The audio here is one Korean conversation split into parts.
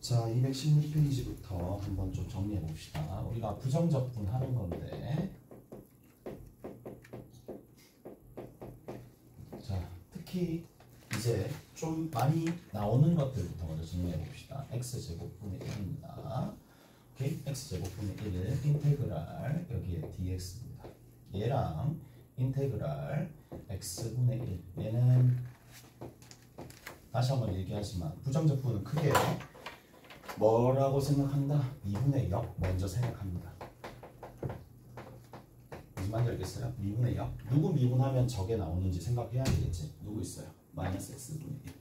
자, 216페이지부터 한번 좀 정리해 봅시다. 우리가 부정적분 하는 건데, 자, 특히 이제 좀 많이 나오는 것들부터 먼저 정리해 봅시다. x제곱분의 1입니다. 오케이? x제곱분의 1을 인테그랄 여기에 dx입니다. 얘랑 인테그랄 x분의 1, 얘는 다시 한번 얘기하지만 부정적분은 크게 뭐라고 생각한다? 미분의 역 먼저 생각합니다. 무슨 말인지 알겠어요? 미분의 역. 누구 미분하면 저게 나오는지 생각해야 되겠지? 누구 있어요? 마이너스 x분의 1.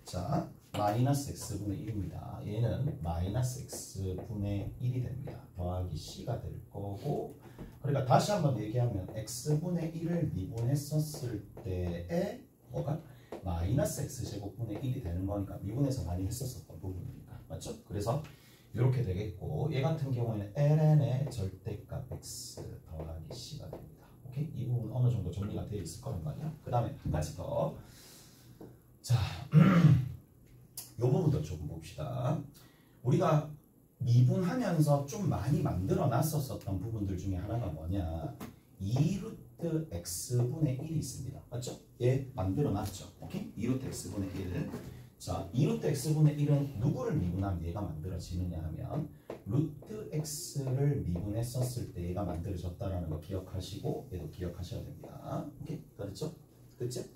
자, 마이너스 x분의 1입니다. 얘는 마이너스 x분의 1이 됩니다. 더하기 c가 될 거고, 그러니까 다시 한번 얘기하면 x분의 1을 미분했었을 때에 뭐가? 마이너스 x제곱분의 1이 되는 거니까 미분해서 많이 했었던 부분이니까. 맞죠? 그래서 이렇게 되겠고, 얘 같은 경우에는 ln의 절대값 x 더하기 c가 됩니다. 오케이? 이 부분 어느 정도 정리가 되어 있을 거란 말이야. 그 다음에 한 가지 더. 자, 이 부분도 조금 봅시다. 우리가 미분하면서 좀 많이 만들어 놨었던 부분들 중에 하나가 뭐냐? 2루트 x분의 1이 있습니다. 맞죠? 얘 만들어 놨죠. 오케이? 2루트 x분의 1. 자, 2루트 x분의 1은 누구를 미분하면 얘가 만들어지느냐 하면 루트 x를 미분했었을 때 얘가 만들어졌다라는 거 기억하시고 얘도 기억하셔야 됩니다. 오케이? 그렇죠? 그치?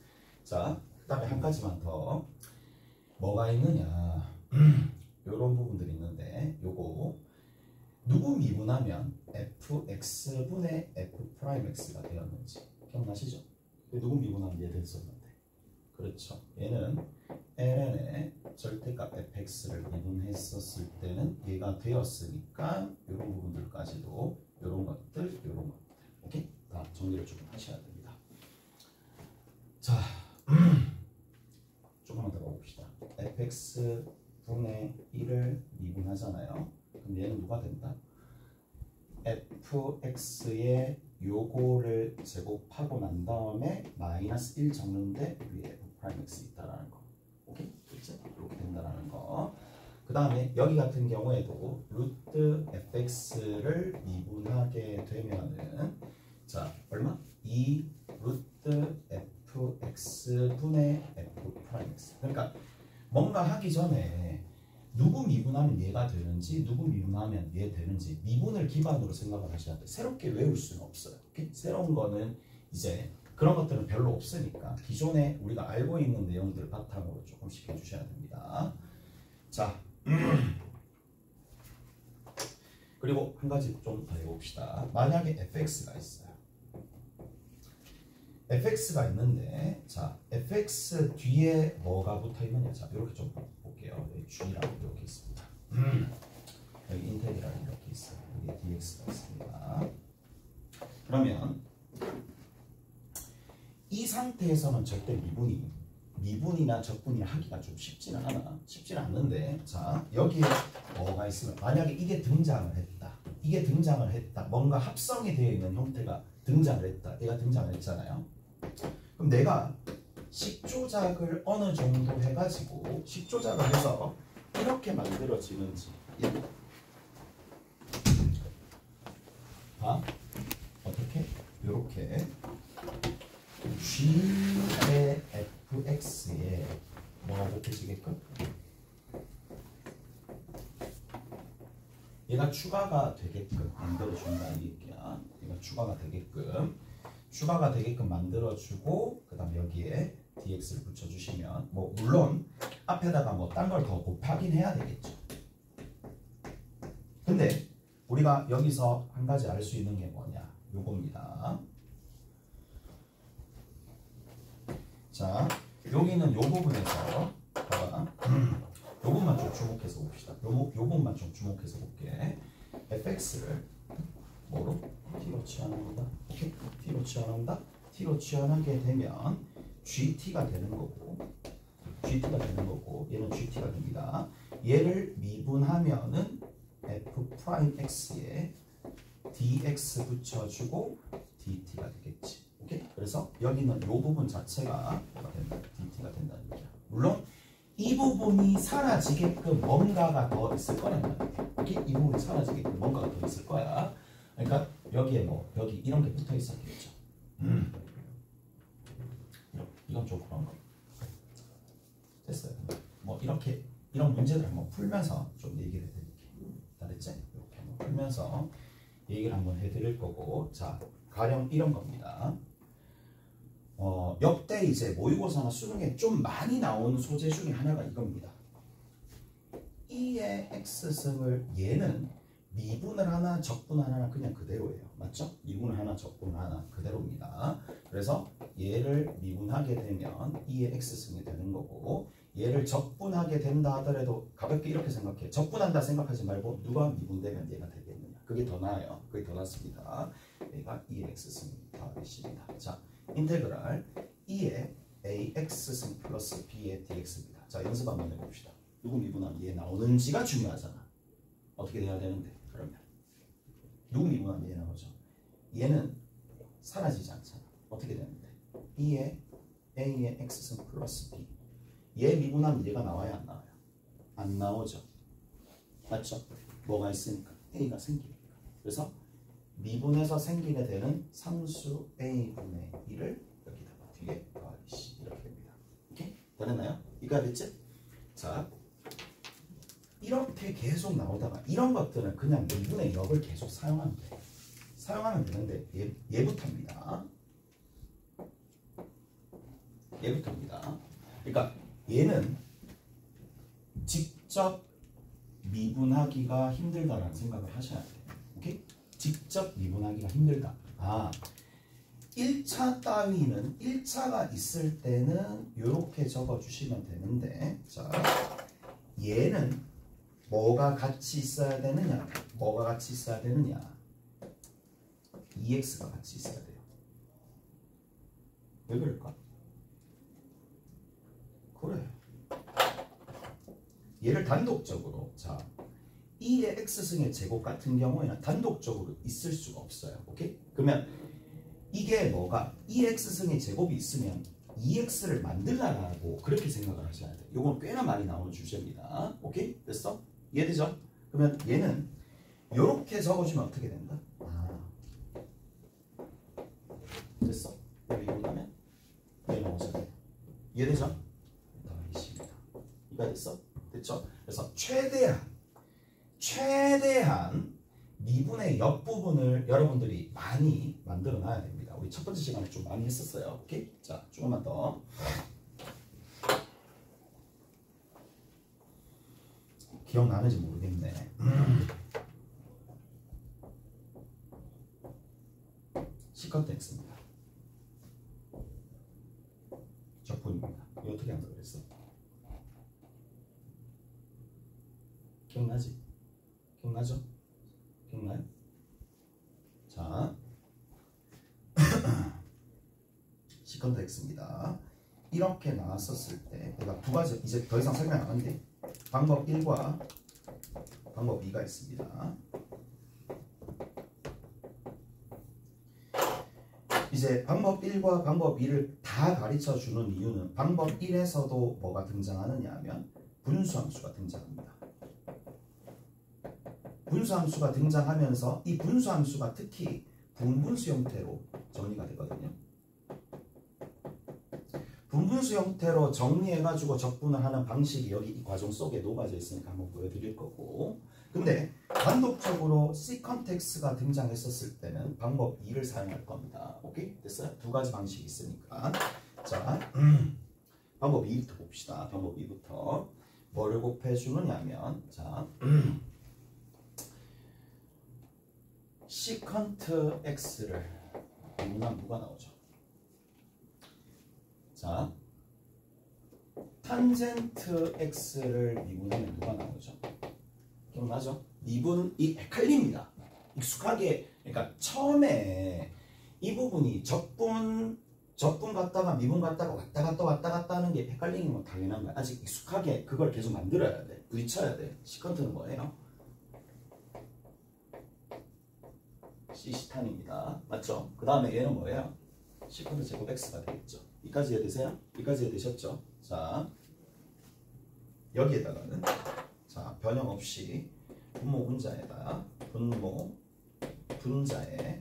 자, 그 다음에 한 가지만 더. 뭐가 있느냐? 요런 부분들이 있는데 요거 누구 미분하면 fx분의 f'x가 되었는지 기억나시죠? 누구 미분하면 얘 됐었는데. 그렇죠. 얘는 ln의 절대값 fx를 미분했었을 때는 얘가 되었으니까 이런 부분들까지도 이런 것들, 이런 것들. 오케이? 다 정리를 조금 하셔야 됩니다. 자, 조금만 더 봐봅시다. fx분의 1을 미분하잖아요. 그럼 얘는 누가 된다? fx의 요거를 제곱하고 난 다음에 마이너스 1 적는데 위에 f'x 있다라는 거. 오케이? 그치? 이렇게 된다라는 거. 그 다음에 여기 같은 경우에도 루트 fx를 미분하게 되면은 자, 얼마? 2 루트 fx분의 f'x. 그러니까 뭔가 하기 전에 누구 미분하면 얘가 되는지, 누구 미분하면 얘 되는지 미분을 기반으로 생각을 하셔야 돼요. 새롭게 외울 수는 없어요. 오케이? 새로운 거는 이제 그런 것들은 별로 없으니까 기존에 우리가 알고 있는 내용들을 바탕으로 조금씩 해주셔야 됩니다. 자, 그리고 한 가지 좀 더 해봅시다. 만약에 fx가 있어요. fx가 있는데, 자, fx 뒤에 뭐가 붙어 있느냐? 자, 이렇게 좀 볼게요. 여기 g라고 이렇게 있습니다. 여기 인테그랄이 이렇게 있어요. 여기 dx가 있습니다. 그러면 이 상태에서는 절대 미분이나 적분이나 하기가 좀 쉽지는 않아. 쉽지는 않는데, 자, 여기에 뭐가 있으면 만약에 이게 등장을 했다. 이게 등장을 했다. 뭔가 합성이 되어 있는 형태가 등장을 했다. 얘가 등장을 했잖아요. 그럼 내가 식조작을 어느 정도 해가지고 식조작을 해서 이렇게 만들어지는지 어떻게? 이렇게 g의 fx에 뭐가 곱해지게끔 얘가 추가가 되게끔 만들어준다는 얘기야. 얘가 추가가 되게끔 만들어주고, 그 다음 여기에 dx를 붙여주시면, 뭐 물론 앞에다가 뭐 딴 걸 더 곱하긴 해야 되겠죠. 근데 우리가 여기서 한 가지 알 수 있는 게 뭐냐? 요겁니다. 자, 여기는 요 부분에서 봐봐. 요 부분만 좀 주목해서 봅시다. 요 부분만 좀 주목해서 볼게. fx를 뭐로? t로 치환합니다. 오케이? t로 치환한다. t로 치환하게 되면 gt가 되는 거고, 얘는 gt가 됩니다. 얘를 미분하면은 f'x에 dx 붙여주고 dt가 되겠지. 오케이? 그래서 여기는 이 부분 자체가 뭐가 된다? dt가 된다는 얘기야. 물론 이 부분이 사라지게끔 뭔가가 더 있을 거란 말이에요. 오케이? 이 부분이 사라지게끔 뭔가가 더 있을 거야. 그러니까 여기에 뭐 여기 이런 게 붙어 있었겠죠. 이건 좀 그런 거. 됐어요. 뭐 이렇게 이런 문제들 한번 풀면서 좀 얘기를 해드릴게요. 알았지? 이렇게 한번 풀면서 얘기를 한번 해드릴 거고, 자 가령 이런 겁니다. 역대 이제 모의고사나 수능에 좀 많이 나오는 소재 중에 하나가 이겁니다. 2의 x승을 얘는 미분을 하나 적분을 하나 그냥 그대로예요. 맞죠? 미분을 하나 적분을 하나 그대로입니다. 그래서 얘를 미분하게 되면 2의 x승이 되는 거고, 얘를 적분하게 된다 하더라도 가볍게 이렇게 생각해. 적분한다 생각하지 말고 누가 미분되면 얘가 되겠느냐. 그게 더 나아요. 그게 더 낫습니다. 얘가 2의 x승입니다. 자, 인테그랄 2의 ax승 플러스 b의 dx입니다. 자, 연습 한번 해봅시다. 누구 미분하면 얘 나오는지가 중요하잖아. 어떻게 돼야 되는데? 그러면 누구 미분하면 얘 나오죠? 얘는 사라지지 않잖아. 어떻게 되는데? 2의 a의 x승 플러스 b. 얘 미분하면 얘가 나와야 안 나와요? 안 나오죠. 맞죠? 뭐가 있으니까 a가 생기니까. 그래서 미분해서 생기게 되는 상수 a분의 1을 여기다가 뒤에 더하기 이렇게 됩니다. 오케이? 됐나요? 이거 됐지? 자, 이렇게 계속 나오다가 이런 것들은 그냥 미분의 역을 계속 사용하면 돼. 사용하면 되는데 얘부터입니다. 얘부터입니다. 그러니까 얘는 직접 미분하기가 힘들다라는 생각을 하셔야 돼요. 오케이? 직접 미분하기가 힘들다. 1차 따위는 1차가 있을 때는 이렇게 적어주시면 되는데, 자, 얘는 뭐가 같이 있어야 되느냐? 뭐가 같이 있어야 되느냐? 2x가 같이 있어야 돼요. 왜 그럴까? 그래. 얘를 단독적으로, 자, 2의 x승의 제곱 같은 경우에는 단독적으로 있을 수가 없어요. 오케이? 그러면 이게 뭐가 2x승의 제곱이 있으면 2x를 만들라고 그렇게 생각을 하셔야 돼요. 이건 꽤나 많이 나오는 주제입니다. 오케이? 됐어? 이해되죠? 그러면 얘는 이렇게 적어주면 어떻게 된다? 됐어? 여기 이거면 얘 나오잖아요. 이해되죠? 이거 됐어? 됐죠? 그래서 최대한 미분의 옆부분을 여러분들이 많이 만들어 놔야 됩니다. 우리 첫 번째 시간에 좀 많이 했었어요. 오케이? 자, 조금만 더. 기억나는지 모르겠네. 시컨트 x입니다. 적분입니다. 이거 어떻게 한다 그랬어? 기억나지? 기억나죠? 기억나요? 자, 시컨트 x입니다. 이렇게 나왔었을 때 내가 두 가지, 이제 더 이상 설명 안 하는데 방법 1과 방법 2가 있습니다. 이제 방법 1과 방법 2를 다 가르쳐 주는 이유는 방법 1에서도 뭐가 등장하느냐 하면 분수함수가 등장합니다. 분수함수가 등장하면서 이 분수함수가 특히 분분수 형태로 정리가 되거든요. 분분수 형태로 정리해가지고 적분을 하는 방식이 여기 이 과정 속에 녹아져 있으니까 한번 보여드릴 거고, 근데 단독적으로 시컨트 x가 등장했었을 때는 방법 2를 사용할 겁니다. 오케이? 됐어요? 두 가지 방식이 있으니까. 자, 방법 2부터 봅시다. 방법 2부터 뭐를 곱해주느냐면, 자, 시컨트 x를 미분하면 뭐가 나오죠? 자, 탄젠트 x를 미분하면 누가 나오죠? 기억나죠? 미분이 헷갈립니다. 익숙하게, 그러니까 처음에 이 부분이 적분 갔다가 미분 갔다가 왔다 갔다 하는 게 헷갈리는 건 당연한 거야. 아직 익숙하게 그걸 계속 만들어야 돼. 부딪혀야 돼. 시컨트는 뭐예요? 시시탄입니다. 맞죠? 그 다음에 얘는 뭐예요? 시컨트 제곱 x가 되겠죠. 이까지 이해되세요? 이까지 이해되셨죠? 자, 여기에다가는 자 변형 없이 분모 분자에다 분모 분자에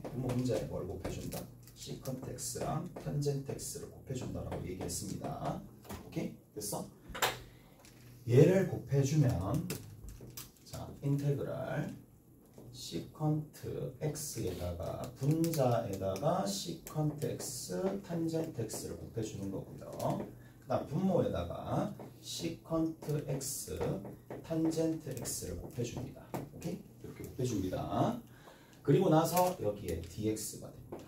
뭘 곱해준다? 시컨트 x랑 탄젠트 x를 곱해준다라고 얘기했습니다. 오케이? 됐어? 얘를 곱해주면 자 인테그랄 시컨트 x에다가 분자에다가 시컨트 x 탄젠트 x를 곱해주는 거고요. 그 다음 분모에다가 시컨트 x 탄젠트 x를 곱해줍니다. 오케이? 이렇게 곱해줍니다. 그리고 나서 여기에 dx가 됩니다.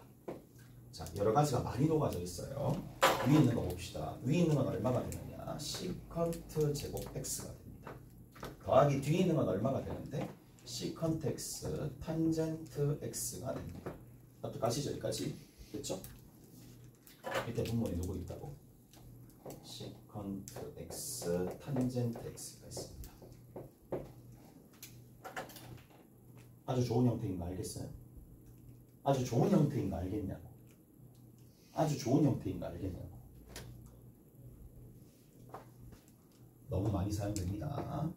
자, 여러 가지가 많이 녹아져 있어요. 위에 있는 거 봅시다. 위에 있는 건 얼마가 되느냐? 시컨트 제곱 x가 됩니다. 더하기 뒤에 있는 건 얼마가 되는데? 시컨트 x 탄젠트 x가 됩니다. 어떡하시죠? 여기까지? 됐죠? 밑에 분모에 누구 있다고? 시컨트 x 탄젠트 x가 있습니다. 아주 좋은 형태인 거 알겠어요? 아주 좋은 형태인 거 알겠냐고? 아주 좋은 형태인 거 알겠냐고? 너무 많이 사용됩니다.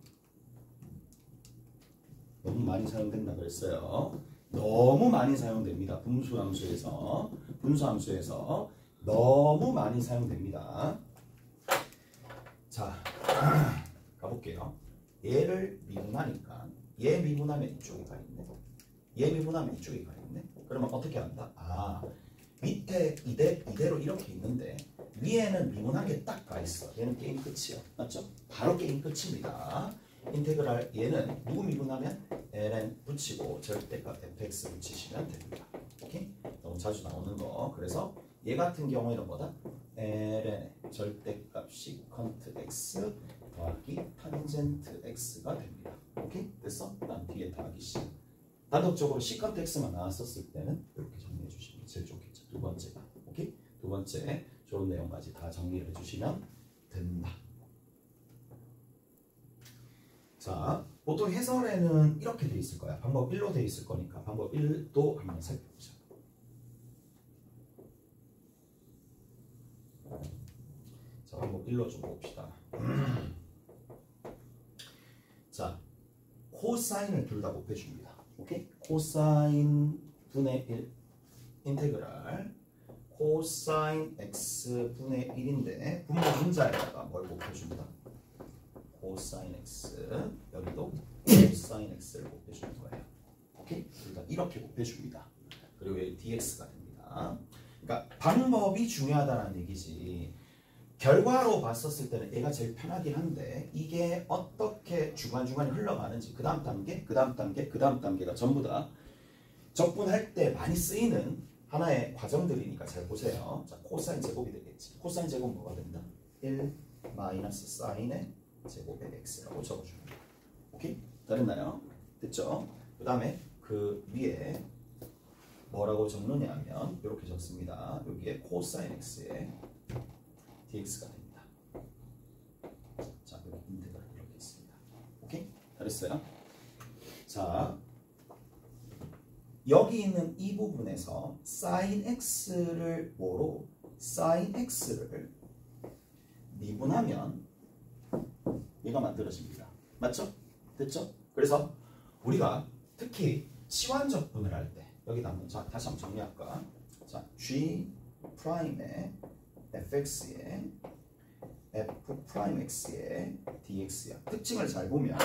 너무 많이 사용된다 그랬어요. 너무 많이 사용됩니다. 분수함수에서 너무 많이 사용됩니다. 자, 가볼게요. 얘를 미분하니까 얘 미분하면 이쪽이 가 있네. 얘 미분하면 이쪽이 가 있네. 그러면 어떻게 한다? 아, 밑에 이대로 이렇게 있는데 위에는 미분한 게 딱 가 있어. 얘는 게임 끝이야. 맞죠? 바로 게임 끝입니다. 인테그랄 얘는 누구 미분하면 ln 붙이고 절대값 fx 붙이시면 됩니다. 오케이? 너무 자주 나오는 거. 그래서 얘 같은 경우에는 뭐다? ln의 절대값 시컨트 x 더하기 탄젠트 x가 됩니다. 오케이? 됐어? 그 다음 뒤에 더하기 c. 단독적으로 시컨트 x만 나왔었을 때는 이렇게 정리해 주시면 제일 좋겠죠. 두 번째가. 오케이? 두 번째 좋은 내용까지 다 정리를 해주시면 된다. 자, 보통 해설에는 이렇게 돼 있을 거야. 방법 1로 돼 있을 거니까 방법 1도 한번 살펴보자. 자, 방법 1로 좀 봅시다. 자, 코사인을 둘 다 곱해줍니다. 오케이? 코사인 분의 1 인테그랄 코사인 x 분의 1인데 분모 분자에다가 뭘 곱해준다? 코사인 x 여기도 코사인 x를 곱해주는 거예요. 오케이? 둘 다 이렇게 곱해줍니다. 그리고 여기 dx가 됩니다. 그러니까 방법이 중요하다는 얘기지. 결과로 봤었을 때는 얘가 제일 편하긴 한데 이게 어떻게 중간중간에 흘러가는지 그 다음 단계, 그 다음 단계, 그 다음 단계가 전부 다 적분할 때 많이 쓰이는 하나의 과정들이니까 잘 보세요. 자, 코사인 제곱이 되겠지. 코사인 제곱 뭐가 된다? 1 마이너스 사인의 제곱의 x라고 적어줍니다. 오케이? 다 됐나요? 됐죠? 그 다음에 그 위에 뭐라고 적느냐 하면 이렇게 적습니다. 여기에 코사인 x에 dx가 됩니다. 자, 여기 인테그랄 이렇게 있습니다. 오케이? 다 됐어요? 자, 여기 있는 이 부분에서 sin x를 뭐로? sin x를 미분하면 얘가 만들어집니다. 맞죠? 됐죠? 그래서 우리가 특히 치환적분을 할 때 여기다 한번 자, 다시 한번 정리할까? 자, g 프라임의 fx에 f 프라임 x에 dx야. 특징을 잘 보면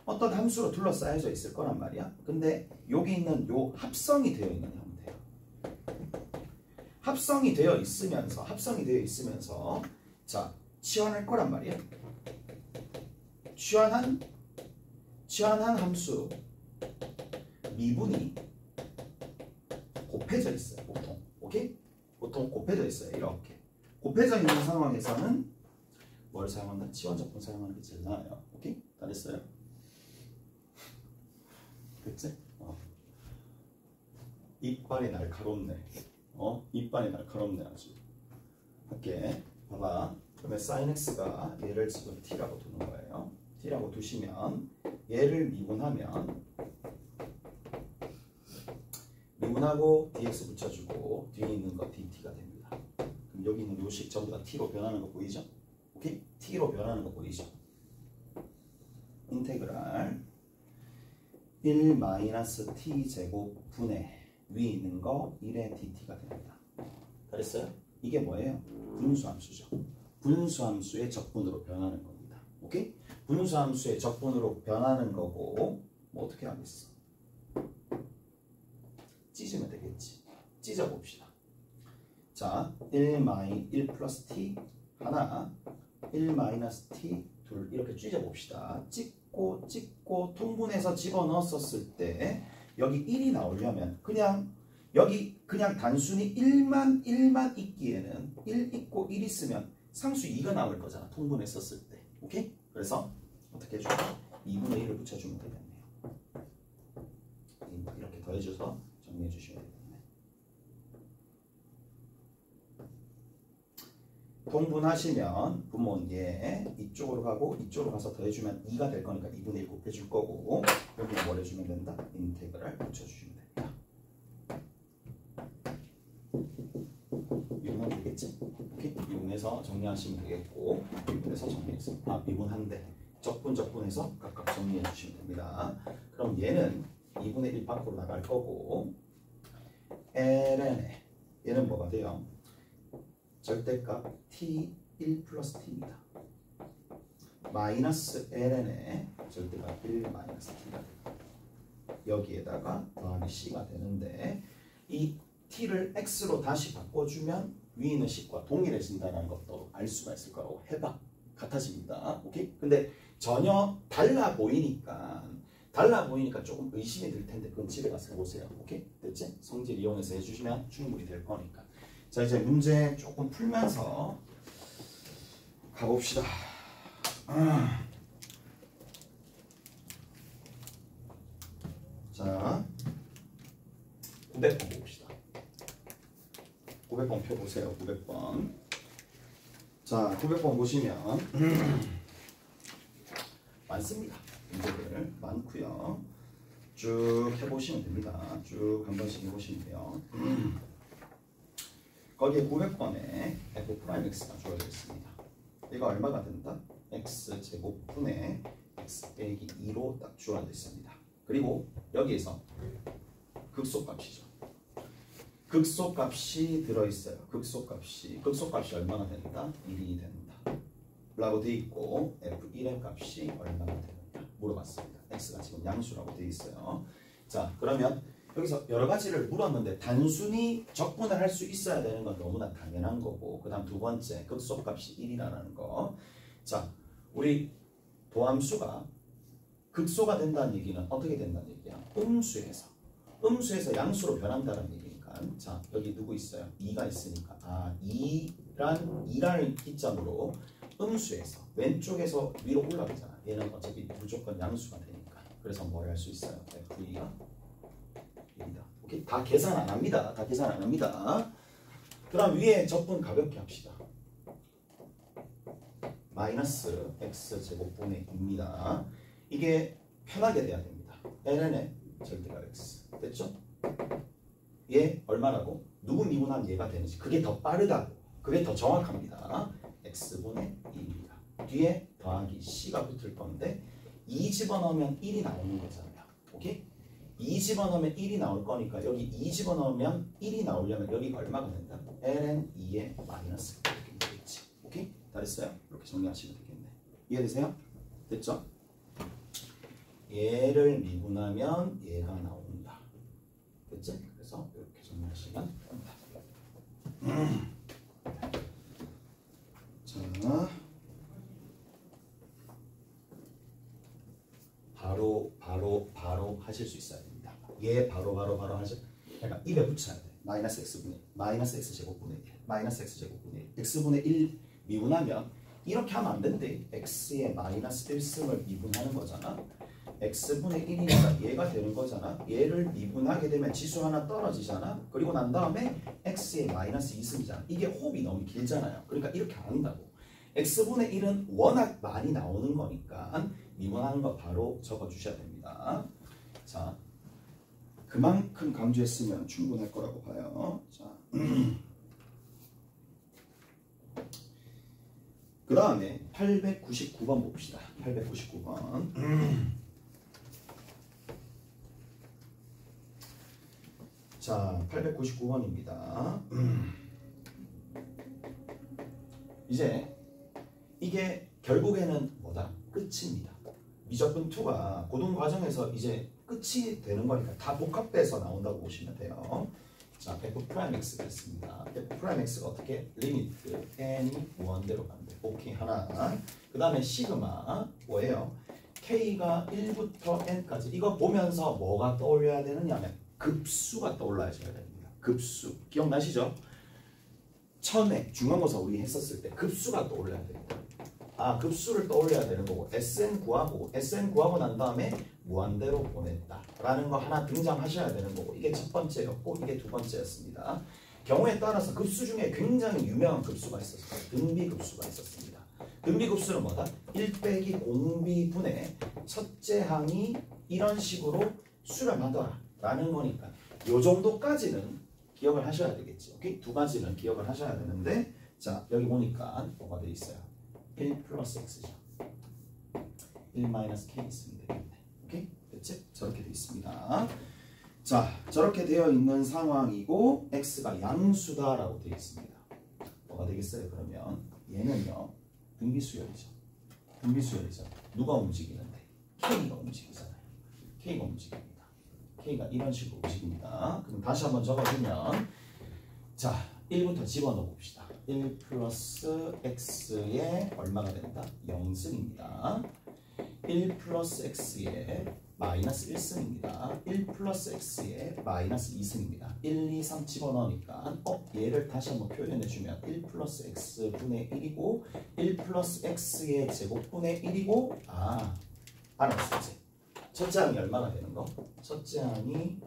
어떤 함수로 둘러싸여져 있을 거란 말이야. 근데 여기 있는 요 합성이 되어 있는 형태야. 합성이 되어 있으면서 자, 치환할 거란 말이야. 치환한 함수 미분이 곱해져 있어요. 보통. 오케이? 보통 곱해져 있어요. 이렇게. 곱해져 있는 상황에서는 뭘 사용한다? 치환적분 사용하는 게 제일 나아요. 오케이? 다 됐어요? 됐지? 이빨이 날카롭네. 이빨이 날카롭네 아주. 할게. 봐봐. 그러면 sin x가 얘를 지금 t라고 두는 거예요. t라고 두시면 얘를 미분하고 dx 붙여주고 뒤에 있는 거 dt가 됩니다. 그럼 여기 있는 요식 전부 다 t로 변하는 거 보이죠? 오케이? t로 변하는 거 보이죠? 인테그랄 1 마이너스 t 제곱분의 위에 있는 거 1의 dt가 됩니다. 그랬어요? 이게 뭐예요? 분수함수죠. 분수함수의 적분으로 변하는 겁니다. 오케이? 분수함수의 적분으로 변하는 거고 뭐 어떻게 하겠어? 찢으면 되겠지. 찢어봅시다. 자, 1 플러스 t 하나 1 마이너스 t 둘 이렇게 찢어봅시다. 찍고 통분해서 집어넣었을 때 여기 1이 나오려면 여기 그냥 단순히 1만 있기에는 1 있고 1 있으면 상수 2가 나올 거잖아. 통분했었을 때. 오케이? 그래서 어떻게 해줄까? 2분의 1을 붙여주면 되겠네요. 이렇게 더해줘서 정리해 주시면 되겠네. 통분하시면 분모는 얘 이쪽으로 가고 이쪽으로 가서 더해주면 2가 될 거니까 2분의 1 곱해줄 거고 여기는 뭘 해주면 된다? 인테그랄 붙여주시면 됩니다. 미분하면 되겠지? 오케이? 미분해서 정리하시면 되겠고 미분해서 정리해서 미분한데 적분해서 각각 정리해 주시면 됩니다. 그럼 얘는 2분의 1 밖으로 나갈 거고 ln에 얘는 뭐가 돼요? 절대값 t1 플러스 t입니다. 마이너스 ln에 절대값 1 마이너스 t가 돼요. 여기에다가 더하기 c가 되는데 이 t를 x로 다시 바꿔주면 위에 있는 식과 동일해진다는 것도 알 수가 있을 거라고 해봐. 같아집니다. 오케이? 근데 전혀 달라 보이니까 조금 의심이 들 텐데 그건 집에 가서 해보세요. 오케이? 됐지? 성질 이용해서 해주시면 충분히 될 거니까. 자, 이제 문제 조금 풀면서 가봅시다. 자, 900번 봅시다. 900번 펴보세요. 900번. 자, 900번 보시면 많습니다. 문제들 많고요. 쭉 해보시면 됩니다. 쭉 한 번씩 해보시면 돼요. 거기에 900번에 f'(x가 주어져 있습니다. 이거 얼마가 된다? x 제곱분의 x 빼기 2로 딱 주어져 있습니다. 그리고 여기에서 극소값이죠. 극소값이 들어있어요. 극소값이 얼마나 된다? 1이 된다. 라고 되어 있고 f1의 값이 얼마나 되느냐 물어봤습니다. x가 지금 양수라고 되어 있어요. 자, 그러면 여기서 여러 가지를 물었는데 단순히 적분을 할 수 있어야 되는 건 너무나 당연한 거고 그 다음 두 번째 극소값이 1이라는 거. 자, 우리 도함수가 극소가 된다는 얘기는 어떻게 된다는 얘기야? 음수에서 양수로 변한다는 얘기니까. 자, 여기 누구 있어요? 2가 있으니까 2라는 기점으로 음수에서 왼쪽에서 위로 올라가잖아. 얘는 어차피 무조건 양수가 되니까. 그래서 뭘 할 수 있어요? f2가 1이다. 오케이? 다 계산 안 합니다. 그 다음 위에 적분 가볍게 합시다. 마이너스 x 제곱분의 2입니다. 이게 편하게 돼야 됩니다. ln의 절대값 x. 됐죠? 얘 얼마라고? 누구 미분하면 얘가 되는지. 그게 더 빠르다고. 그게 더 정확합니다. x분의 2입니다. 뒤에 더하기 c가 붙을 건데 2 집어넣으면 1이 나오는 거잖아요. 오케이? 2 집어넣으면 1이 나올 거니까 여기 2 집어넣으면 1이 나오려면 여기가 얼마가 된다? ln 2의 마이너스 이렇게 되겠지. 오케이? 다 됐어요? 이렇게 정리하시면 되겠네. 이해되세요? 됐죠? 얘를 미분하면 얘가 나온다. 됐지? 그래서 이렇게 정리하시면 됩니다. 자, 바로 하실 수 있어야 됩니다. 얘 바로 하실. 그러니까 입에 붙여야 돼. 마이너스 x 제곱분의 1, 마이너스 x 제곱분의 1, x분의 1 미분하면 이렇게 하면 안 된대. x의 마이너스 1승을 미분하는 거잖아. x분의 1이니까 얘가 되는 거잖아. 얘를 미분하게 되면 지수 하나 떨어지잖아. 그리고 난 다음에 x의 마이너스 2승이잖아. 이게 호흡이 너무 길잖아요. 그러니까 이렇게 안 한다고. x분의 1은 워낙 많이 나오는 거니까 미분하는 거 바로 적어주셔야 됩니다. 자, 그만큼 강조했으면 충분할 거라고 봐요. 자, 그 다음에 899번 봅시다. 899번. 자, 899번입니다. 이제 이게 결국에는 뭐다? 끝입니다. 미적분 2가 고등 과정에서 이제 끝이 되는 거니까 다 복합돼서 나온다고 보시면 돼요. 자, f'x가 있습니다. f'x가 어떻게? 리미트 n이 무한대로 간대. 오케이, 하나. 그 다음에 시그마 뭐예요? k가 1부터 n까지. 이거 보면서 뭐가 떠올려야 되느냐 하면 급수가 떠올라줘야 됩니다. 급수. 기억나시죠? 처음에 중간고사 우리 했었을 때 급수가 떠올려야 됩니다. 아, 급수를 떠올려야 되는 거고 SN 구하고 난 다음에 무한대로 보냈다 라는 거 하나 등장하셔야 되는 거고 이게 첫 번째였고 이게 두 번째였습니다. 경우에 따라서 급수 중에 굉장히 유명한 급수가 있었어요. 등비급수가 있었습니다. 등비급수는 뭐다? 1 빼기 공비분의 첫째 항이 이런 식으로 수렴하더라 라는 거니까 요 정도까지는 기억을 하셔야 되겠지. 오케이? 두 가지는 기억을 하셔야 되는데 자, 여기 보니까 뭐가 돼 있어요? 1 플러스 x죠. 1 마이너스 k 있으면 되겠네. 오케이? 됐지? 저렇게 돼 있습니다. 자, 저렇게 되어 있는 상황이고 x가 양수다라고 되어 있습니다. 뭐가 되겠어요? 그러면 얘는요. 등비수열이죠. 등비수열이죠. 누가 움직이는데? k가 움직이잖아요. k가 움직입니다. k가 이런 식으로 움직입니다. 그럼 다시 한번 적어주면 자, 1부터 집어넣어 봅시다. 1 플러스 x에 얼마가 된다? 0승입니다. 1 플러스 x에 마이너스 1승입니다. 1 플러스 x에 마이너스 2승입니다. 1, 2, 3 집어넣으니까 얘를 다시 한번 표현해주면 1 플러스 x분의 1이고 1 플러스 x의 제곱분의 1이고 알았었지? 첫째 항이 얼마나 되는 거? 첫째 항이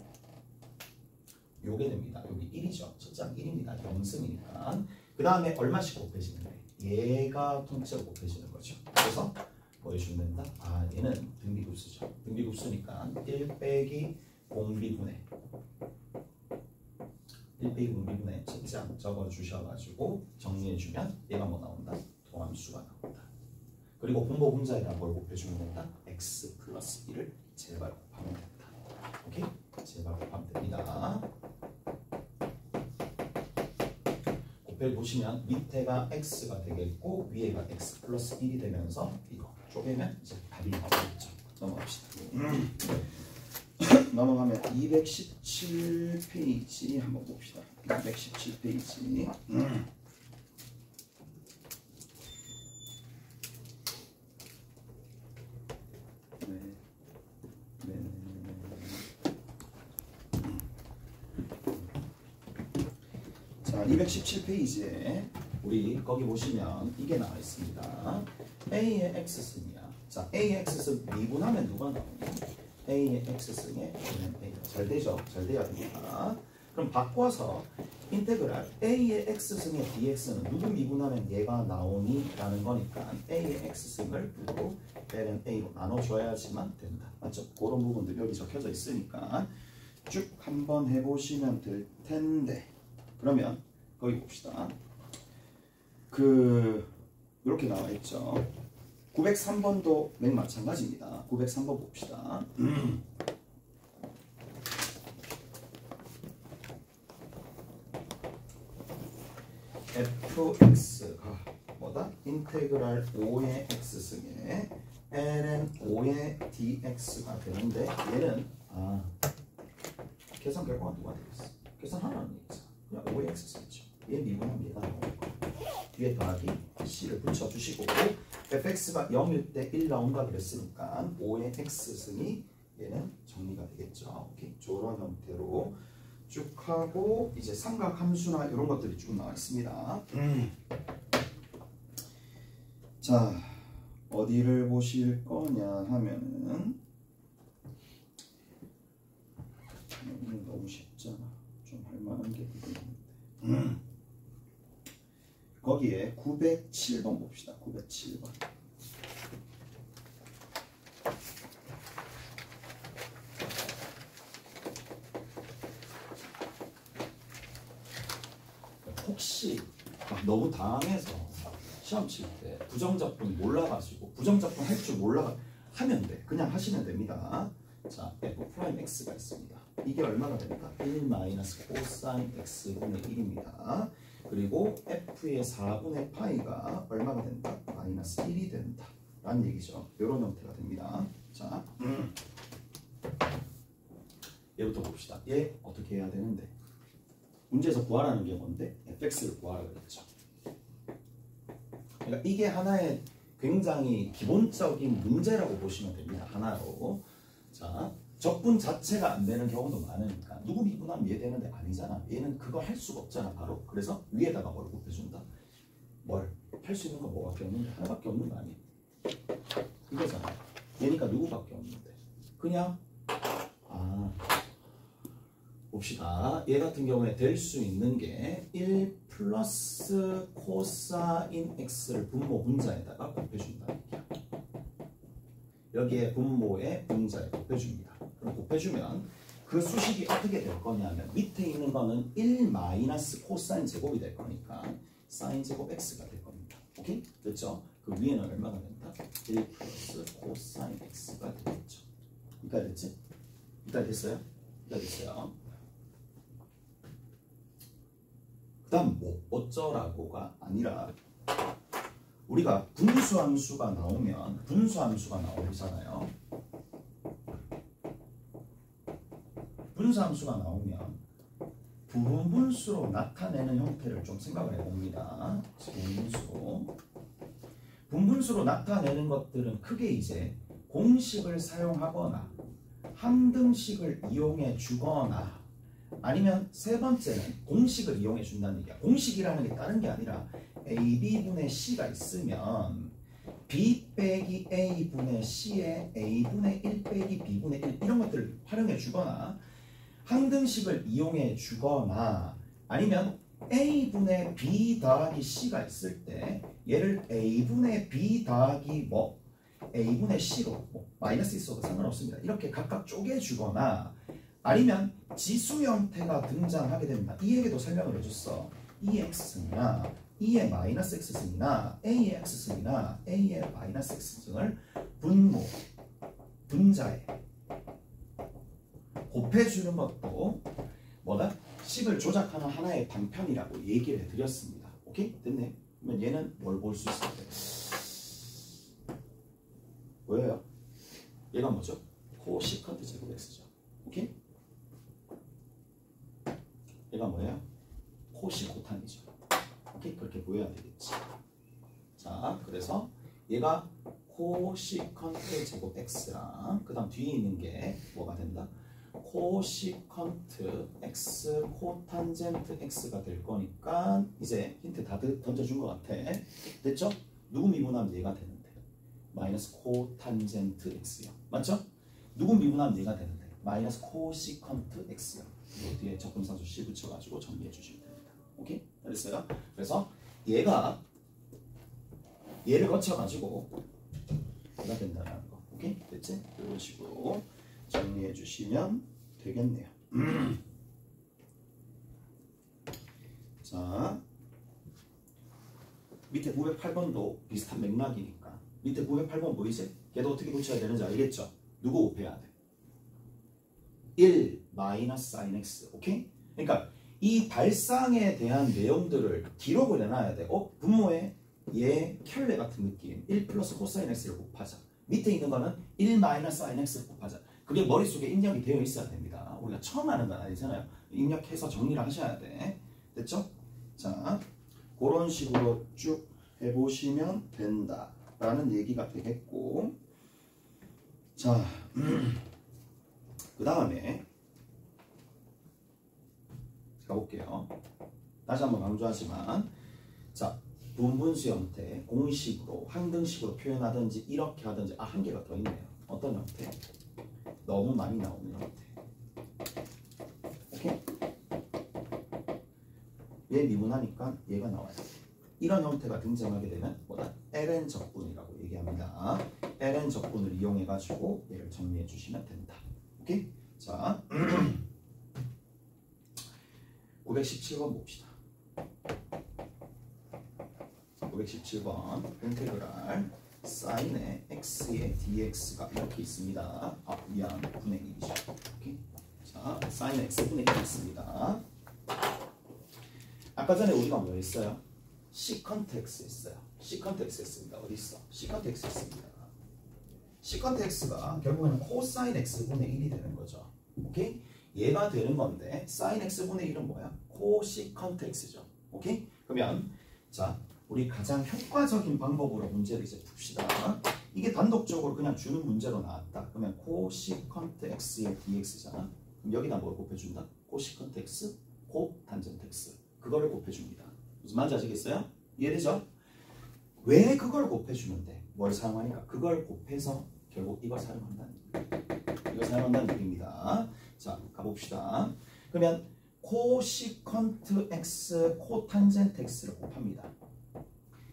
요게 됩니다. 여기 1이죠. 첫째 항 1입니다. 0승이니까. 그 다음에 얼마씩 곱해지는데? 얘가 통째로 곱해지는 거죠. 그래서 뭐 해주면 된다? 얘는 등비급수죠. 등비급수니까 1 빼기 공비분의 1 빼기 공비분의 첫째 항 적어주셔가지고 정리해주면 얘가 뭐 나온다? 도함수가 나온다. 그리고 분모 분자에다 뭘 곱해주면 된다? x 플러스 1을 제발 곱하면 된다. 오케이? 제발 곱하면 됩니다. 곱해 보시면 밑에가 x가 되겠고 위에가 x 플러스 1이 되면서 이거 쪼개면 이제 답이 나오겠죠. 넘어갑시다. 넘어가면 217페이지 한번 봅시다. 217페이지. 자, 217페이지에 우리 거기 보시면 이게 나와 있습니다. A의 X승이야. 자, A의 X승 미분하면 누가 나오냐? A의 X승에 A. 잘 되죠? 잘 돼야 됩니다. 그럼 바꿔서 인테그랄 A의 X승의 dx는 누구 미분하면 얘가 나오니? 라는 거니까 A의 X승을 두고 L은 A로 나눠줘야지만 된다. 맞죠? 그런 부분들 여기 적혀져 있으니까 쭉 한번 해보시면 될 텐데 그러면 거기 봅시다. 이렇게 나와 있죠. 903번도 맨 마찬가지입니다. 903번 봅시다. fx가 뭐다? 인테그랄 5의 x승에 ln 5의 dx가 되는데 얘는 계산 결과가 누가 되겠어? 계산 하나는 얘기잖아. 그냥 5의 x승이죠. 얘 미분하면 얘가 나오는 거. 뒤에 더하기 c를 붙여주시고 fx가 0일 때 1 나온다 그랬으니까 5의 x승이 얘는 정리가 되겠죠. 오케이. 저런 형태로 쭉 하고 이제 삼각함수나 이런 것들이 쭉 나와 있습니다. 자, 어디를 보실 거냐 하면은 여기는 너무 쉽잖아. 좀 할만한 게 있는데. 거기에 907번 봅시다. 907번. 혹시 너무 당황해서 시험 칠 때 부정적분 몰라가지고 부정적분 할 줄 몰라 하면 돼. 그냥 하시면 됩니다. 자, f'x가 있습니다. 이게 얼마가 됩니까? 1 마이너스 코사인 x분의 1입니다. 그리고 f의 4분의 파이가 얼마가 된다? 마이너스 1이 된다. 라는 얘기죠. 이런 형태가 됩니다. 자, 얘부터 봅시다. 얘 어떻게 해야 되는데? 문제에서 구하라는 게 뭔데? fx를 구하라 그랬죠. 그러니까 이게 하나의 굉장히 기본적인 문제라고 보시면 됩니다. 하나로. 자, 적분 자체가 안 되는 경우도 많으니까 누구 미분하면 얘 되는데 아니잖아. 얘는 그거 할 수가 없잖아. 바로. 그래서 위에다가 뭘 곱해준다. 뭘? 할 수 있는 거 뭐밖에 없는데? 하나밖에 없는 거 아니야. 이거잖아. 얘니까 누구밖에 없는데. 그냥 봅시다. 얘 같은 경우에 될 수 있는 게 1 플러스 코사인 x를 분모 분자에다가 곱해준다. 여기에 분모에 분자에 곱해줍니다. 그럼 곱해주면 그 수식이 어떻게 될 거냐면 밑에 있는 거는 1 마이너스 코사인 제곱이 될 거니까 사인 제곱 x가 될 겁니다. 오케이? 됐죠? 그 위에는 얼마가 된다? 1 플러스 코사인 x가 되겠죠. 여기까지 됐지? 여기까지 됐어요? 여기까지 됐어요. 그 다음 뭐 어쩌라고가 아니라 우리가 분수함수가 나오잖아요. 분수함수가 나오면 부분분수로 나타내는 형태를 좀 생각을 해봅니다. 분분수로 나타내는 것들은 크게 이제 공식을 사용하거나 함등식을 이용해 주거나 아니면 세 번째는 공식을 이용해 준다는 얘기야. 공식이라는 게 다른 게 아니라 AB분의 C가 있으면 B 빼기 A분의 C에 A분의 1 빼기 B분의 1 이런 것들을 활용해 주거나 항등식을 이용해 주거나 아니면 A분의 B 더하기 C가 있을 때 얘를 A분의 B 더하기 A분의 C로 마이너스 있어도 상관없습니다. 이렇게 각각 쪼개주거나 아니면 지수 형태가 등장하게 됩니다. 이 얘기도 설명을 해줬어. E의 x승이나 E의 마이너스 x승이나 A의 x승이나 A의 마이너스 x승을 분모, 분자에 곱해주는 것도 뭐다? 식을 조작하는 하나의 방편이라고 얘기를 해드렸습니다. 오케이? 됐네? 그러면 얘는 뭘 볼 수 있을 때? 뭐예요? 얘가 뭐죠? 코시컨트 제곱 x죠. 오케이? 얘가 뭐예요? 코시코탄이죠. 오케이? 그렇게 보여야 되겠지. 자, 그래서 얘가 코시컨트 제곱 x랑 그 다음 뒤에 있는 게 뭐가 된다? 코시컨트 x 코탄젠트 x가 될 거니까 이제 힌트 다 던져준 것 같아. 됐죠? 누구 미분하면 얘가 되는데 마이너스 코탄젠트 x요. 맞죠? 누구 미분하면 얘가 되는데 마이너스 코시컨트 x요. 이 뒤에 적분상수 c 붙여가지고 정리해 주시면 됩니다. 오케이? 됐어요? 그래서 얘가 얘를 거쳐가지고 얘가 된다는 거. 오케이? 됐지? 이런 식으로 정리해 주시면 되겠네요. 자, 밑에 908번도 비슷한 맥락이니까 밑에 908번 보이지? 걔도 어떻게 붙여야 되는지 알겠죠? 누구 곱해야 돼? 1 마이너스 사인 x. 오케이? 그러니까 이 발상에 대한 내용들을 기록을 해놔야 돼. 분모에 얘 켤레 같은 느낌 1 플러스 코사인 x를 곱하자. 밑에 있는 거는 1 마이너스 사인 x를 곱하자. 그게 머릿속에 입력이 되어 있어야 됩니다. 우리가 처음 하는 건 아니잖아요. 입력해서 정리를 하셔야 돼. 됐죠? 자, 그런 식으로 쭉 해보시면 된다라는 얘기가 되겠고, 자, 그 다음에 가볼게요. 다시 한번 강조하지만, 자, 분분수 형태, 공식으로, 항등식으로 표현하든지 이렇게 하든지, 한 개가 더 있네요. 어떤 형태? 너무 많이 나오는 형태. 오케이? 얘 미분하니까 얘가 나와요. 이런 형태가 등장하게 되면 뭐다? ln 적분이라고 얘기합니다. ln 적분을 이용해가지고 얘를 정리해 주시면 된다. 오케이? 자, 917번 봅시다. 917번 인테그랄 사인의 x의 dx가 이렇게 있습니다. 미안, 분의 1이죠. 오케이. 자, 사인의 x분의 1이 있습니다. 아까 전에 우리가 뭐 했어요? 시컨트 x 했어요. 시컨트 x 했습니다. 어디 있어? 시컨트 x 했습니다. 시컨트 x가 결국에는 코사인 x분의 1이 되는 거죠. 오케이? 얘가 되는 건데 사인 x분의 1은 뭐야? 코시컨트 x죠. 오케이? 그러면 자, 우리 가장 효과적인 방법으로 문제를 이제 풉시다. 이게 단독적으로 그냥 주는 문제로 나왔다. 그러면 코시컨트 x의 dx잖아. 그럼 여기다 뭘 곱해준다? 코시컨트 x, 코탄젠트 x. 그거를 곱해줍니다. 무슨 말인지 아시겠어요? 이해되죠? 왜 그걸 곱해주는데? 뭘 사용하니까? 그걸 곱해서 결국 이걸 사용한다는 얘기입니다. 이걸 사용한다는 얘기입니다. 자, 가봅시다. 그러면 코시컨트 x, 코탄젠트 x를 곱합니다.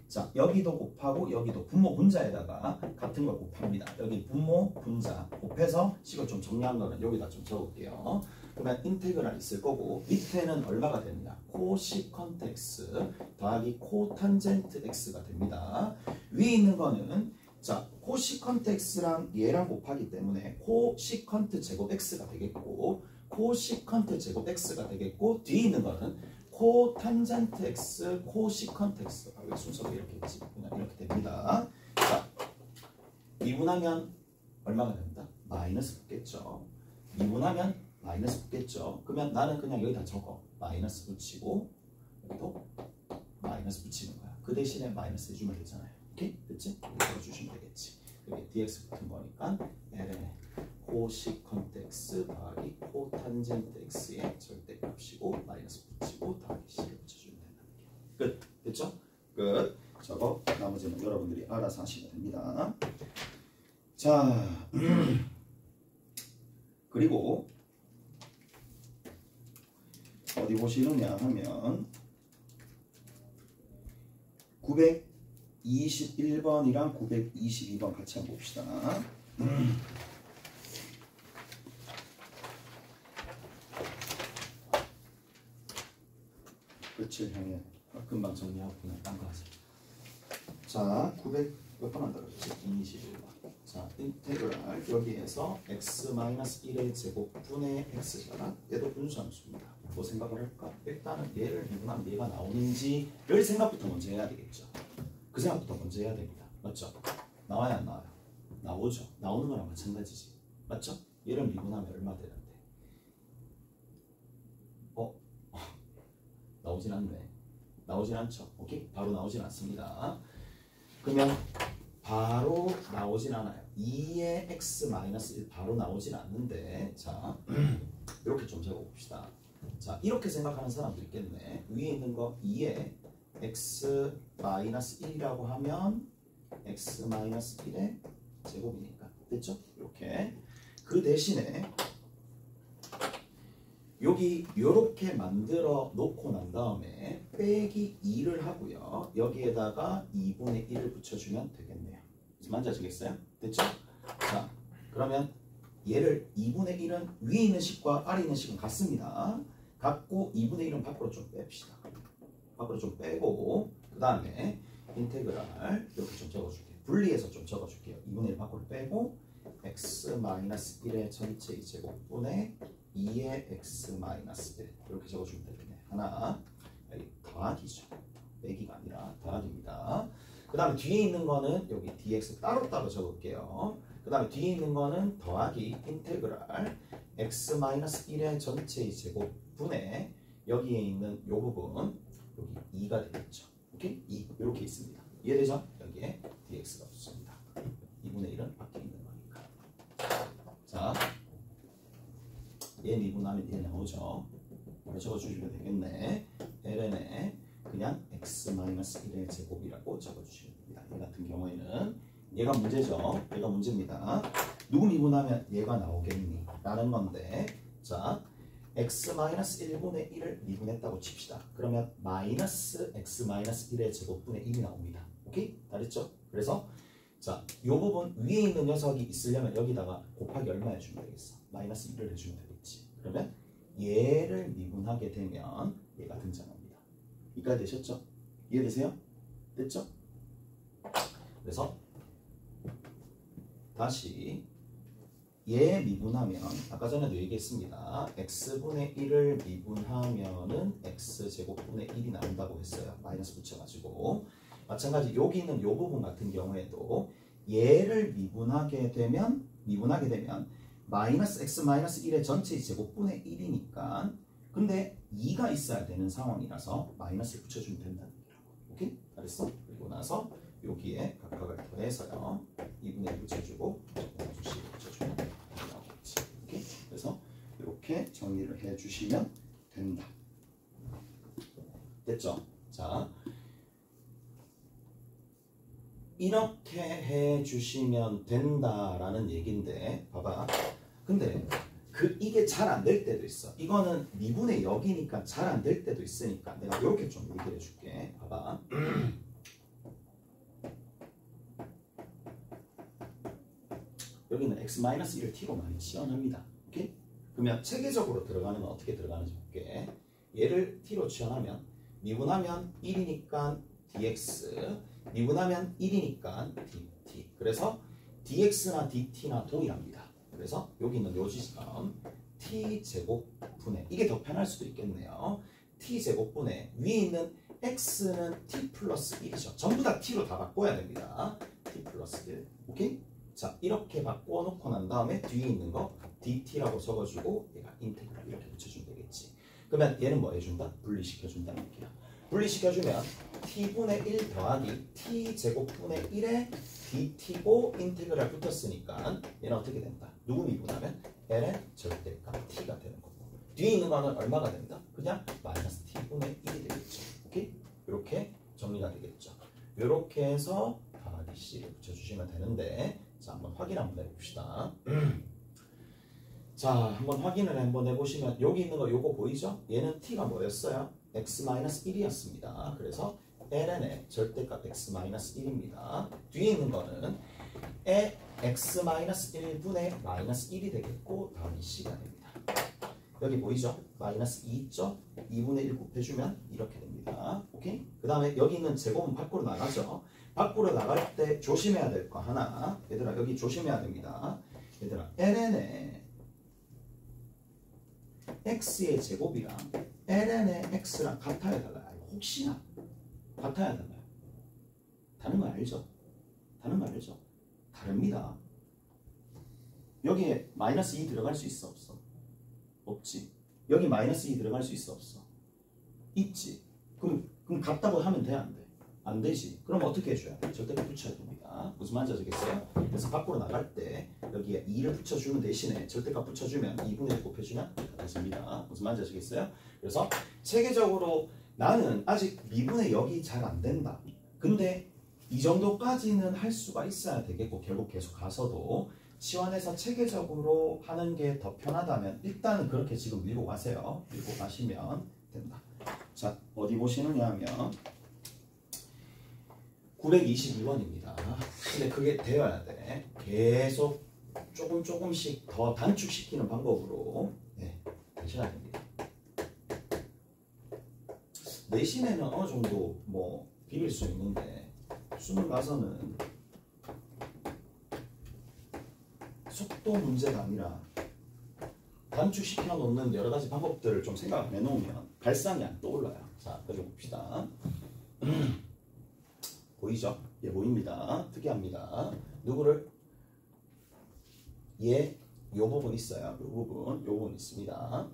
자, 여기도 곱하고 여기도 분모 분자에다가 같은 걸 곱합니다. 여기 분모 분자 곱해서 식을 좀 정리한 거는 여기다 좀 적을게요. 그러면 인테그랄 있을 거고 밑에는 얼마가 됩니다. 코시컨트 x 더하기 코탄젠트 x가 됩니다. 위에 있는 거는 자, 코시컨트 x랑 얘랑 곱하기 때문에 코시컨트 제곱 x가 되겠고 코시컨트 제곱 x가 되겠고 뒤에 있는 거는 코탄젠트 x, 코시컨트 x. 왜 순서가 이렇게 있지? 그냥 이렇게 됩니다. 자, 미분하면 얼마가 됩니다? 마이너스 붙겠죠. 미분하면 마이너스 붙겠죠. 그러면 나는 그냥 여기다 적어. 마이너스 붙이고 여기도 마이너스 붙이는 거야. 그 대신에 마이너스 해주면 되잖아요. 오케이? 됐지? 이렇게 적어주시면 되겠지. 여기 dx 붙은 거니까 ln에 코시컨트 x 더하기 코탄젠트 x의 절대값이고 마이너스 붙이고 더하기 c를 붙여주면 된다는 게 끝. 됐죠? 끝. 저거 나머지는 여러분들이 알아서 하시면 됩니다. 자, 그리고 어디 보시느냐 하면 921번이랑 922번 같이 한번 봅시다. 끝을 향해 금방 정리하고 그냥 딴 거 하자. 자, 900 몇 번 한다 그랬지? 21번. 자, 인테그랄 여기에서 x-1의 제곱분의 x잖아. 얘도 분수함수입니다. 뭐 생각을 할까? 일단은 얘를 미분하면 얘가 나오는지를 생각부터 먼저 해야 되겠죠. 그 생각부터 먼저 해야 됩니다. 맞죠? 나와야 안 나와요? 나오죠. 나오는 거랑 마찬가지지. 맞죠? 얘를 미분하면 얼마 되는데? 나오진 않네. 나오진 않죠. 오케이? 바로 나오진 않습니다. 그러면 바로 나오진 않아요. 2의 x-1 바로 나오진 않는데 자, 이렇게 좀 적어봅시다. 자, 이렇게 생각하는 사람도 있겠네. 위에 있는 거 2의 x-1이라고 하면 x-1의 제곱이니까. 됐죠? 이렇게. 그 대신에 여기 요렇게 만들어 놓고 난 다음에 빼기 2를 하고요. 여기에다가 2분의 1을 붙여주면 되겠네요. 무슨 말인지 아시겠어요? 됐죠? 자, 그러면 얘를 2분의 1은 위에 있는 식과 아래 있는 식은 같습니다. 같고 2분의 1은 밖으로 좀 뺍시다. 밖으로 좀 빼고 그 다음에 인테그랄 이렇게 좀 적어줄게요. 분리해서 좀 적어줄게요. 2분의 1 밖으로 빼고 x-1의 전체 제곱분의 2의 x-1 이렇게 적어주면 되겠네. 하나, 여기 더하기죠. 빼기가 아니라 더하기입니다. 그 다음에 뒤에 있는 거는 여기 dx 따로따로 적을게요. 그 다음에 뒤에 있는 거는 더하기 인테그랄 x-1의 전체의 제곱분의 여기에 있는 요 부분 여기 2가 되겠죠. 오케이? 2 이렇게 있습니다. 이해되죠? 여기에 dx가 붙습니다. 2분의 1은 밖에 있는 거니까. 자, 얘 미분하면 얘 나오죠. 바로 적어주시면 되겠네. ln에 그냥 x-1의 제곱이라고 적어주시면 됩니다. 얘 같은 경우에는 얘가 문제죠. 얘가 문제입니다. 누구 미분하면 얘가 나오겠니? 라는 건데 자, x-1분의 1을 미분했다고 칩시다. 그러면 마이너스 x-1의 제곱분의 1이 나옵니다. 오케이? 다 됐죠? 그래서 자, 요 부분 위에 있는 녀석이 있으려면 여기다가 곱하기 얼마 해주면 되겠어? 마이너스 1을 해주면 되겠지. 그러면 얘를 미분하게 되면 얘가 등장합니다. 이까지 되셨죠? 이해되세요? 됐죠? 그래서 다시 얘 미분하면 아까 전에도 얘기했습니다. x분의 1을 미분하면은 x제곱분의 1이 나온다고 했어요. 마이너스 붙여가지고. 마찬가지 여기는 요 부분 같은 경우에도 얘를 미분하게 되면 마이너스 x 마이너스 1의 전체 제곱분의 1이니까 근데 2가 있어야 되는 상황이라서 마이너스를 붙여주면 된다는 얘기라고. 오케이? 알았어? 그리고 나서 여기에 각각을 더해서요. 2분의 1 붙여주고 12 붙여주면 나오겠지. 오케이? 그래서 이렇게 정리를 해주시면 된다. 됐죠? 자, 이렇게 해주시면 된다라는 얘기인데 봐봐. 근데 이게 잘 안 될 때도 있어. 이거는 미분의 역이니까 잘 안 될 때도 있으니까 내가 이렇게 좀 얘기해 줄게. 봐봐. 여기는 x-1을 t로 많이 치환합니다. 오케이? 그러면 체계적으로 들어가는 건 어떻게 들어가는지 볼게. 얘를 t로 치환하면 미분하면 1이니까 dx, 미분하면 1이니까 dt. 그래서 dx나 dt나 동일합니다. 그래서 여기 있는 요 지점 t제곱분의 이게 더 편할 수도 있겠네요. t제곱분의 위에 있는 x는 t 플러스 1이죠. 전부 다 t로 다 바꿔야 됩니다. t 플러스 1. 오케이? 자, 이렇게 바꿔놓고 난 다음에 뒤에 있는 거 dt라고 적어주고 얘가 인테그랄 이렇게 붙여주면 되겠지. 그러면 얘는 뭐 해준다? 분리시켜준다는 얘기야. 분리시켜주면 t분의 1 더하기 t제곱분의 1에 dt고 인테그랄 붙었으니까 얘는 어떻게 된다? 누구 미분하면 l의 절대값 t가 되는 거고 뒤에 있는 거는 얼마가 된다? 그냥 마이너스 t분의 1이 되겠죠. 오케이? 이렇게 정리가 되겠죠. 이렇게 해서 더하기 c를 붙여주시면 되는데 자, 한번 확인 한번 해봅시다. 자, 한번 확인을 한번 해보시면 여기 있는 거 요거 보이죠? 얘는 t가 뭐였어요? x-1이었습니다. 그래서 ln의 절대값 x-1입니다. 뒤에 있는 거는 x-1분의 마이너스 1이 되겠고 더하기 c가 됩니다. 여기 보이죠? 마이너스 2 있죠? 2분의 1 곱해주면 이렇게 됩니다. 오케이? 그 다음에 여기 있는 제곱은 밖으로 나가죠? 밖으로 나갈 때 조심해야 될 거 하나. 얘들아 여기 조심해야 됩니다. 얘들아 ln의 x의 제곱이랑 ln의 x랑 같아야 달라요. 혹시나 같아야 달라요. 다른 거 알죠? 다른 거 알죠? 다릅니다. 여기에 마이너스 2 들어갈 수 있어 없어? 없지. 여기 마이너스 2 들어갈 수 있어 없어? 있지. 그럼 같다고 하면 돼 안 돼? 안 되지. 그럼 어떻게 해줘야 돼? 절대값 붙여야 됩니다. 무슨 말인지 아시겠어요? 그래서 밖으로 나갈 때 여기에 2를 붙여주는 대신에 절대값 붙여주면 2분의 1 곱해주면 됩니다. 무슨 말인지 아시겠어요? 그래서 체계적으로 나는 아직 미분의 역이 잘 안 된다. 근데 이 정도까지는 할 수가 있어야 되겠고 결국 계속 가서도 치환해서 체계적으로 하는 게 더 편하다면 일단은 그렇게 지금 밀고 가세요. 밀고 가시면 된다. 자, 어디 보시느냐 하면 922번입니다. 근데 그게 되어야 돼. 계속 조금씩 더 단축시키는 방법으로 되셔야 됩니다. 내신에는 어느 정도 뭐 비빌 수 있는데 수능 가서는 속도 문제가 아니라 단축시켜 놓는 여러 가지 방법들을 좀 생각을 해놓으면 발상이 안 떠올라요. 자, 그려봅시다. 보이죠? 예, 보입니다. 특이합니다. 누구를? 예, 요 부분 있어요. 요 부분 있습니다.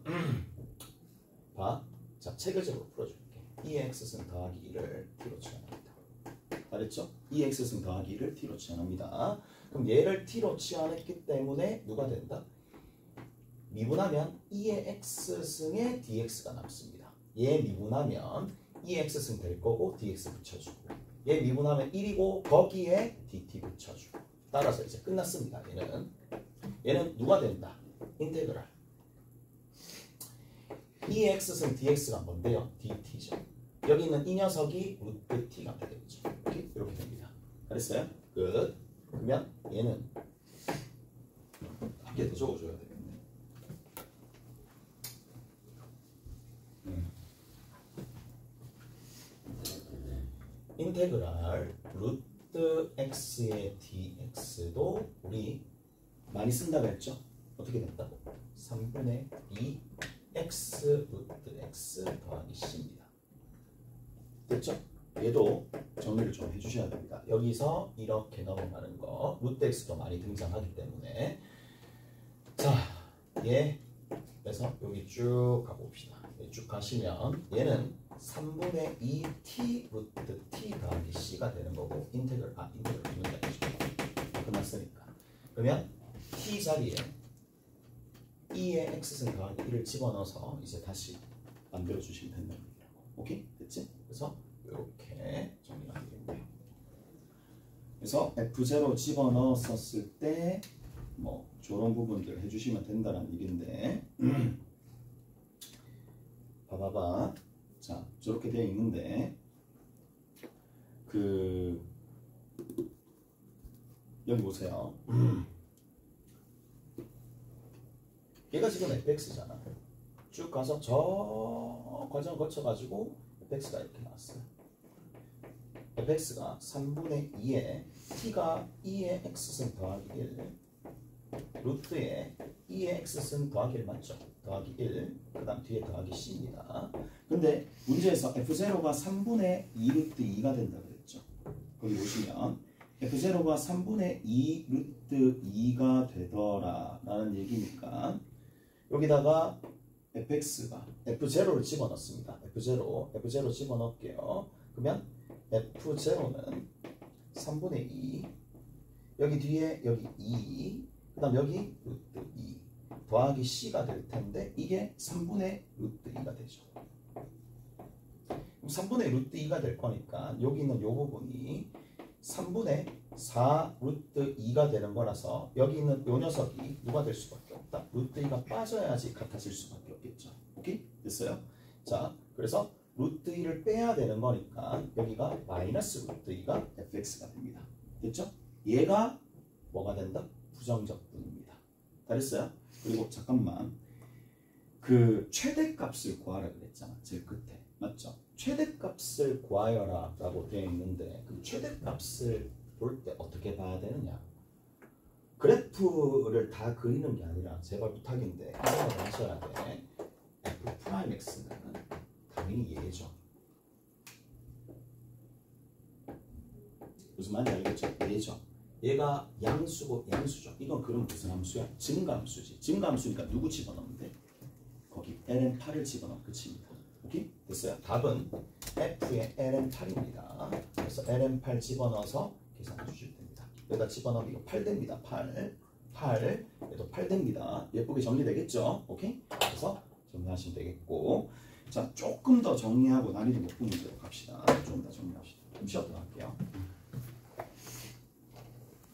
봐. 자, 체계적으로 풀어줄게. 2x승 더하기 2를 t로 치환합니다. 알았죠? 2x승 더하기 2를 t로 치환합니다. 그럼 얘를 t로 치환했기 때문에 누가 된다? 미분하면 2의 x승에 dx가 남습니다. 얘 미분하면 2x승 될 거고 dx 붙여주고 얘 미분하면 1이고 거기에 dt 붙여주고 따라서 이제 끝났습니다. 얘는 누가 된다? 인테그랄 2x승 dx가 뭔데요? dt죠. 여기 있는 이 녀석이 루트 t가 되겠죠. 이렇게 됩니다. 알았어요? 끝. 그러면 얘는 한 개 더 적어줘야 되겠네. 인테그랄 루트 루트 x의 dx도 우리 많이 쓴다고 했죠? 어떻게 된다고? 3분의 2 x 루트 x 더하기 c입니다. 됐죠? 얘도 정리를 좀 해주셔야 됩니다. 여기서 이렇게 넘어가는 거 루트 x도 많이 등장하기 때문에 자, 얘 그래서 여기 쭉 가봅시다. 쭉 가시면 얘는 3분의 2 t 루트 t 더하기 c가 되는 거고 인테그럴 기분이 아니죠. 끝났으니까. 그러면 t 자리에 2의 x승 더하기 1을 집어넣어서 이제 다시 만들어 주시면 된다는 얘기라고. 오케이? 됐지? 그래서 이렇게 정리가 되겠네요. 그래서 F0 집어넣었을 때 뭐 저런 부분들 해주시면 된다는 얘기인데 봐봐봐. 자, 저렇게 되어 있는데 여기 보세요. 얘가 지금 fx잖아. 쭉 가서 저 과정을 거쳐가지고 fx가 이렇게 나왔어요. fx가 3분의 2에 t가 2의 x승 더하기 1 루트에 2의 x승 더하기 1 맞죠? 더하기 1 그 다음 뒤에 더하기 c입니다. 근데 문제에서 f0가 3분의 2 루트 2가 된다고 그랬죠. 거기 보시면 f0가 3분의 2 루트 2가 되더라 라는 얘기니까 여기다가 fx가 f0를 집어넣습니다. f0 집어넣을게요. 그러면 f0는 3분의 2 여기 뒤에 여기 2 그 다음 여기 루트 2 더하기 c가 될 텐데 이게 3분의 루트 2가 되죠. 그럼 3분의 루트 2가 될 거니까 여기 있는 요 부분이 3분의 4 루트 2가 되는 거라서 여기 있는 요 녀석이 누가 될 수밖에 없다. 루트 2가 빠져야지 같아질 수밖에 없겠죠. 오케이? 됐어요? 자, 그래서 루트 2를 빼야 되는 거니까 여기가 마이너스 루트 2가 fx가 됩니다. 됐죠? 얘가 뭐가 된다? 부정적 분입니다. 다 됐어요? 그리고 잠깐만 최대값을 구하라 그랬잖아. 제일 끝에. 맞죠? 최대값을 구하여라 라고 되어 있는데 그 최대값을 볼 때 어떻게 봐야 되느냐? 그래프를 다 그리는 게 아니라 제발 부탁인데 생각을 하셔야 돼. f'x는 당연히 얘죠. 무슨 말인지 알겠죠? 얘죠. 얘가 양수고 양수죠. 이건 그럼 무슨 함수야? 증가함수지. 증가함수니까 누구 집어넣으면 돼? 거기 ln8을 집어넣으면 끝입니다. 오케이? 됐어요? 답은 f의 ln8입니다. 그래서 ln8 집어넣어서 계산해 주시면 됩니다. 여기다 집어넣으면 이거 8 됩니다. 8 얘도 8 됩니다. 예쁘게 정리되겠죠? 오케이? 그래서 정리하시면 되겠고 자, 조금 더 정리하고 난이도 못 푼 문제로 갑시다. 좀 더 정리합시다. 좀 쉬었다 갈게요.